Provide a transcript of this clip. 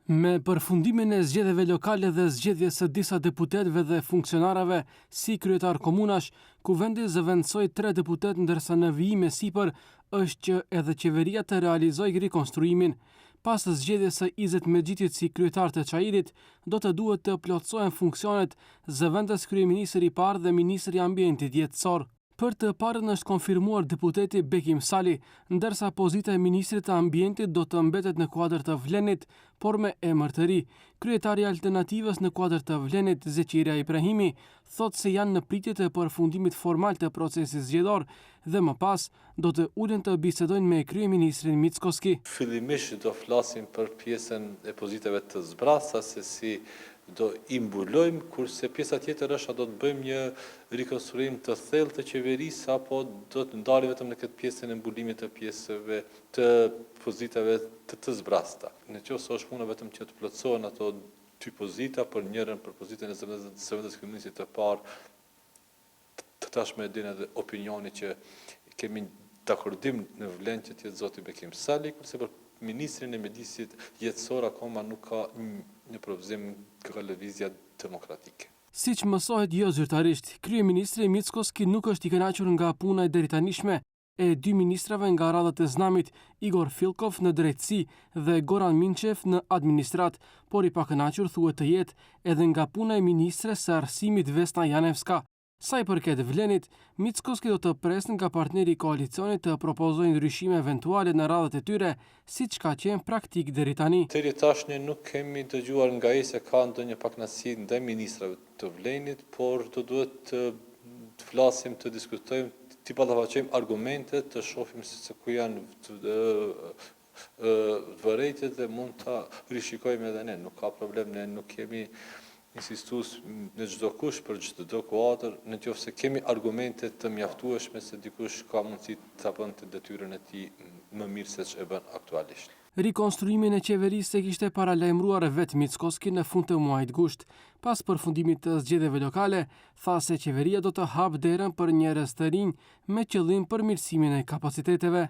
Me përfundimin e zgjedhjeve lokale dhe zgjedhjes së disa deputetëve dhe funksionarëve si kryetar komunash, kuvendi zëvendësoi 3 deputet ndërsa në vijim e sipër është që edhe qeveria të realizojë rikonstruimin. Pas zgjedhjes së Izet Mexhitit si kryetar të Çajirit, do të duhet të plotësohen funksionet zëvendës kryeministri i parë dhe ministri i ambientit jetësor. Për të parën është konfirmuar deputeti Bekim Sali, ndërsa pozita e ministrit të ambientit do të mbetet në kuadër të Vlenit, por me emër të ri. Kryetari i Alternativës në kuadër të Vlenit, Zeqiria Ibrahimi, thotë se janë në pritje të përfundimit formal të procesit zgjedhor dhe më pas do të ulen të bisedojnë me kryeministrin Mickoski. Fillimisht do flasim për pjesën e pozitave të zbrasta se si do i mbulojmë, kurse pjesa tjetër është a do të bëjmë një rikonstruim të thellë të qeverisë apo do të ndalim vetëm në këtë pjesën e mbulimit të pjesëve të pozitave të zbrasta. Në qoftë se është puna vetëm që të plotësohen ato 2 pozita, për njërin për pozitën e zëvendës kryeministrit të parë, të tashme din edhe opinioni që kemi dakordim në Vlen që të jetë zoti Bekim Sali, kurse për ministrin e mjedisit jetësor akoma nuk ka një provizim nga lëvizja demokratike. Siç mësohet jo zyrtarisht, kryeministri Mickoski nuk është i kënaqur nga puna e deritanishme e 2 ministrave nga radhët e Znamit, Igor Filkov në drejtësi dhe Goran Minçev në administrat, por i pakënaqur thuhet të jetë edhe nga puna e ministres së arsimit Vesna Janevska. Sa i përket Vlenit, Mickoski do të presë nga partneri i koalicionit të propozojnë ndryshime eventuale në radhët e tyre, siç ka qenë praktik deri tani. Deri tashmë nuk kemi dëgjuar nga ai se ka ndonjë pakënaqësi ndaj ministrave të Vlenit, por do duhet të flasim, të diskutojmë, të ballafaqojmë argumentet, të shohim se ku janë vërejtjet dhe mund ta rishikojmë edhe ne. Nuk ka problem, ne nuk kemi insistues në çdo kush për çdo kuadër, në qoftë se kemi argumente të mjaftueshme se dikush ka mundësi ta bënte detyrën e tij më mirë se ç'e bën aktualisht. Rikonstruimin e qeverisë e kishte paralajmëruar vetë Mickoski në fund të muajit gusht. Pas përfundimit të zgjedhjeve lokale, tha se qeveria do të hapë derën për njerëz të rinj me qëllim përmirësimin e kapaciteteve.